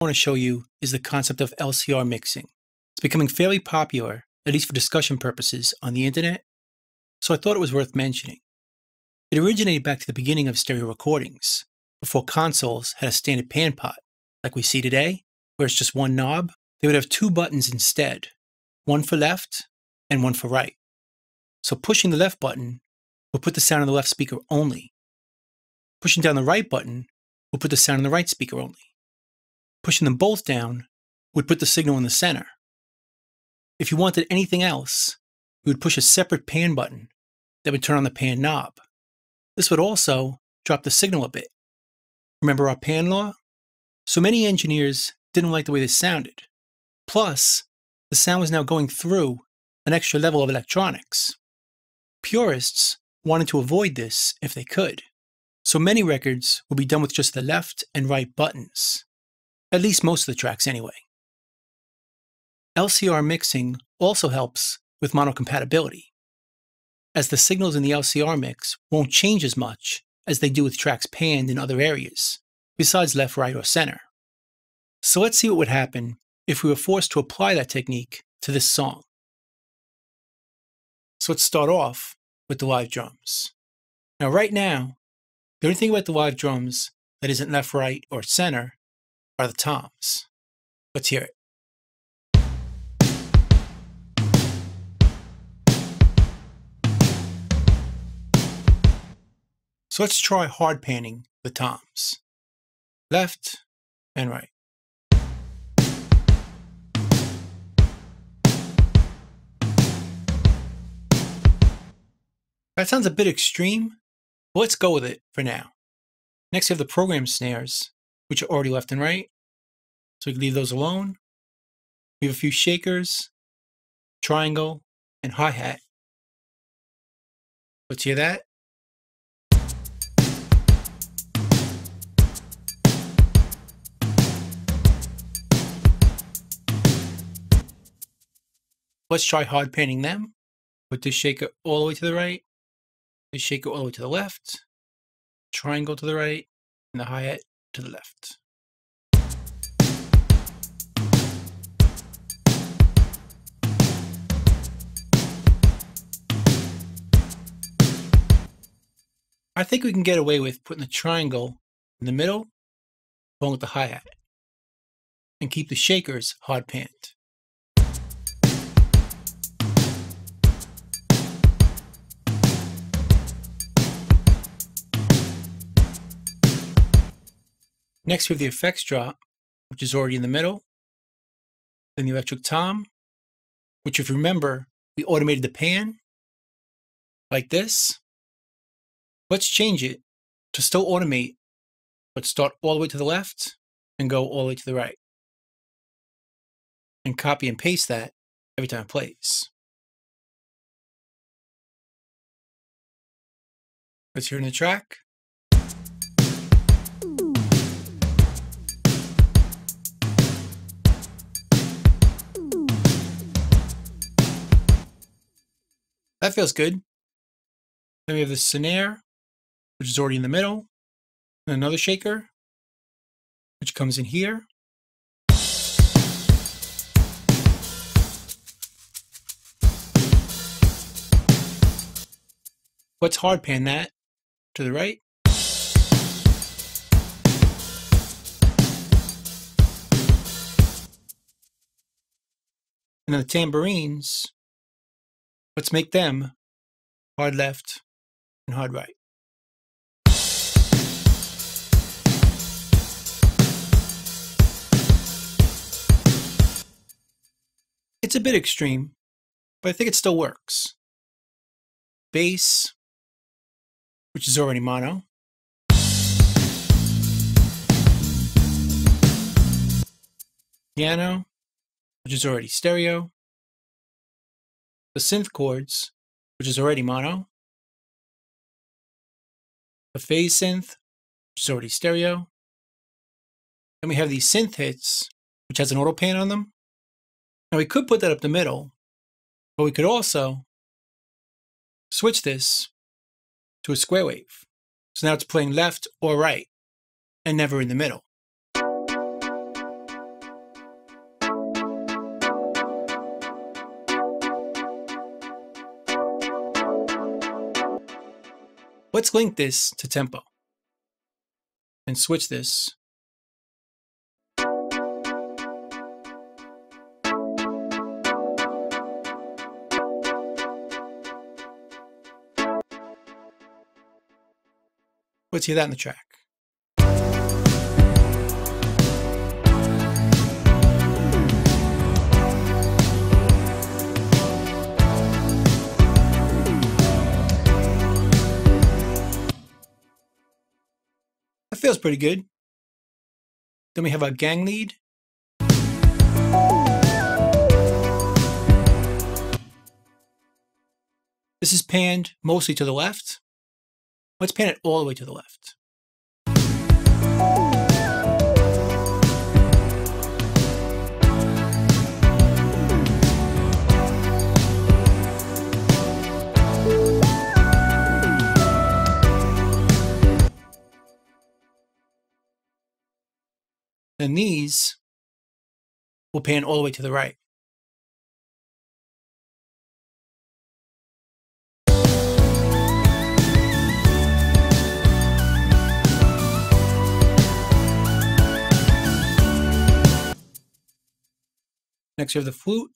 I want to show you is the concept of LCR mixing. It's becoming fairly popular, at least for discussion purposes, on the internet, so I thought it was worth mentioning. It originated back to the beginning of stereo recordings, before consoles had a standard pan pot, like we see today, where it's just one knob. They would have two buttons instead, one for left and one for right. So pushing the left button will put the sound on the left speaker only. Pushing down the right button will put the sound on the right speaker only. Pushing them both down would put the signal in the center. If you wanted anything else, you would push a separate pan button that would turn on the pan knob. This would also drop the signal a bit. Remember our pan law? So many engineers didn't like the way this sounded. Plus, the sound was now going through an extra level of electronics. Purists wanted to avoid this if they could. So many records will be done with just the left and right buttons. At least most of the tracks anyway. LCR mixing also helps with monocompatibility, as the signals in the LCR mix won't change as much as they do with tracks panned in other areas, besides left, right, or center. So let's see what would happen if we were forced to apply that technique to this song. So let's start off with the live drums. Now right now, the only thing about the live drums that isn't left, right, or center are the toms. Let's hear it. So let's try hard panning the toms. Left and right. That sounds a bit extreme, but let's go with it for now. Next we have the program snares, which are already left and right, so we can leave those alone. We have a few shakers, triangle, and hi-hat. Let's hear that. Let's try hard panning them. Put this shaker all the way to the right, this shaker all the way to the left, triangle to the right, and the hi-hat to the left. I think we can get away with putting the triangle in the middle, along with the hi-hat, and keep the shakers hard panned. Next we have the effects drop, which is already in the middle. Then the electric tom, which if you remember, we automated the pan, like this. Let's change it to still automate, but start all the way to the left and go all the way to the right. And copy and paste that every time it plays. Let's hear it in the track. That feels good. Then we have the snare, which is already in the middle, and another shaker, which comes in here. Let's hard pan that to the right. And then the tambourines, let's make them hard left and hard right. It's a bit extreme, but I think it still works. Bass, which is already mono. Piano, which is already stereo. The synth chords, which is already mono. The phase synth, which is already stereo. Then we have these synth hits, which has an auto pan on them. Now we could put that up the middle, but we could also switch this to a square wave. So now it's playing left or right, and never in the middle. Let's link this to tempo and switch this. Let's hear that in the track. That feels pretty good. Then we have our gang lead. This is panned mostly to the left. Let's pan it all the way to the left. Then these will pan all the way to the right. Next we have the flute.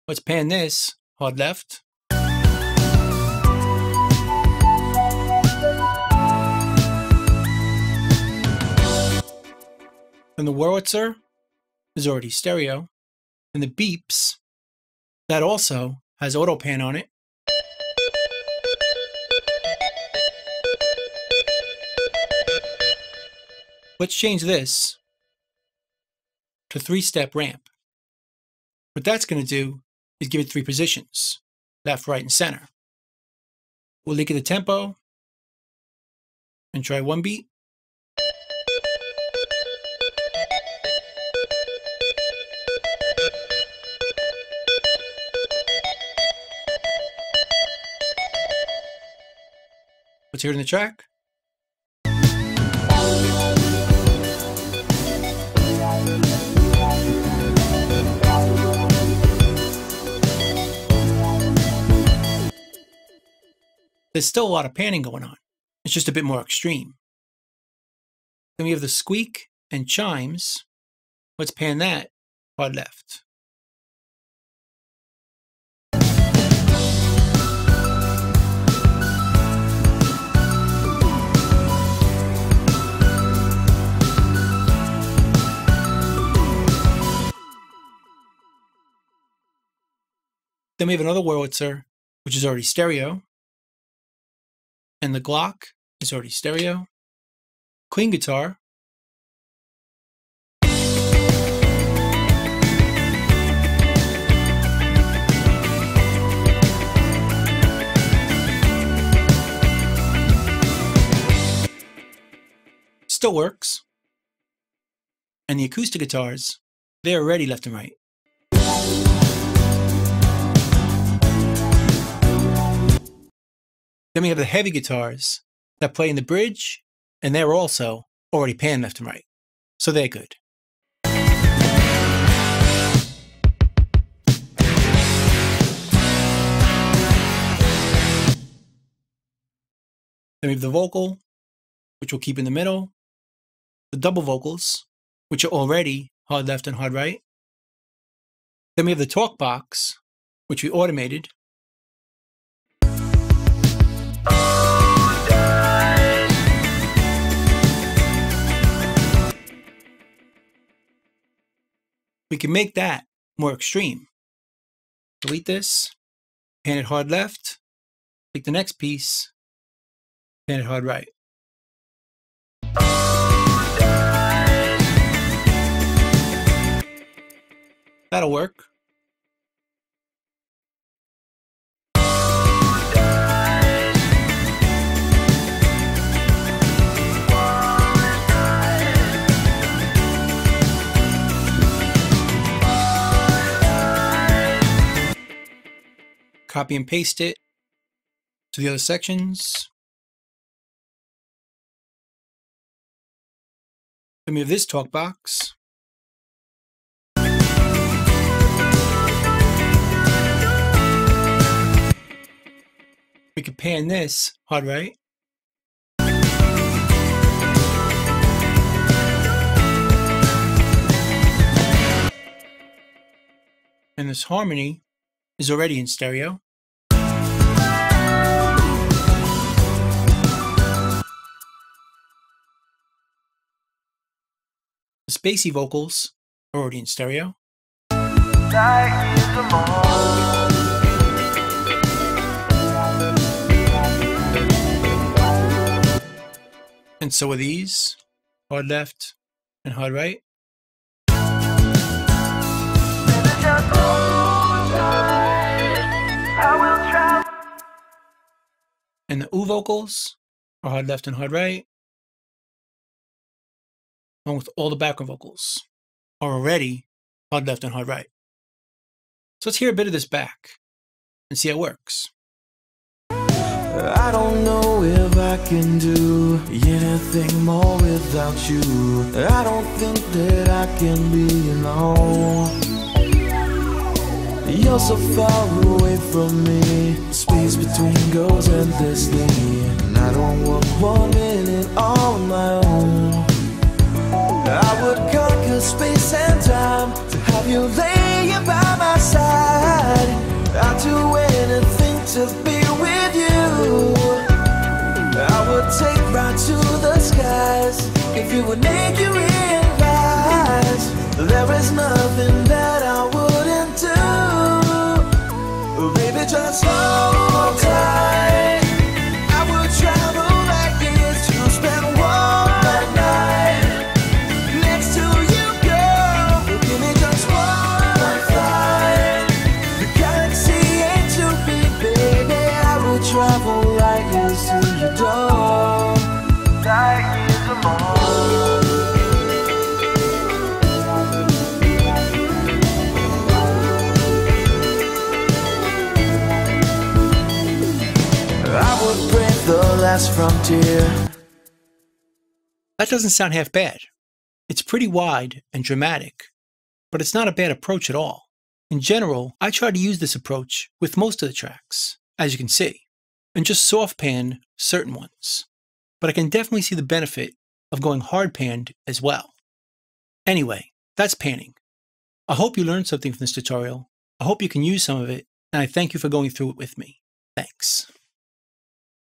Let's pan this hard left. And the Wurlitzer is already stereo. And the beeps, that also has auto pan on it. Let's change this to 3-step ramp. What that's going to do is give it 3 positions, left, right, and center. We'll link it the tempo and try 1 beat. Let's hear it in the track. There's still a lot of panning going on. It's just a bit more extreme. Then we have the squeak and chimes. Let's pan that hard left. Then we have another Wurlitzer, which is already stereo. And the Glock is already stereo. Clean guitar. Still works. And the acoustic guitars, they're already left and right. Then we have the heavy guitars that play in the bridge, and they're also already panned left and right. So they're good. Then we have the vocal, which we'll keep in the middle. The double vocals, which are already hard left and hard right. Then we have the talk box, which we automated. We can make that more extreme. Delete this, pan it hard left, take the next piece, pan it hard right. That'll work. Copy and paste it to the other sections. Then we have this talk box. We could pan this hard right. And this harmony is already in stereo. The spacey vocals are already in stereo. And so are these, hard left and hard right. And the ooh vocals are hard left and hard right, along with all the background vocals are already hard left and hard right. So let's hear a bit of this back and see how it works. I don't know if I can do anything more without you. I don't think that I can be alone. You're so far away from me, space between goes endlessly, and I don't want 1 minute on my own. I would conquer space and time to have you laying by my side. I'd do anything to be with you. I would take right to the skies if you would make you realize there is nothing that I wouldn't do. Baby, just hold tight. I would travel like this to spend one night next to you, girl. Give me just one flight. The galaxy ain't too big, baby. I would travel like this to your door. Like years or more. I would break the last frontier. That doesn't sound half bad. It's pretty wide and dramatic, but it's not a bad approach at all. In general, I try to use this approach with most of the tracks, as you can see, and just soft pan certain ones. But I can definitely see the benefit of going hard panned as well. Anyway, that's panning. I hope you learned something from this tutorial. I hope you can use some of it, and I thank you for going through it with me. Thanks.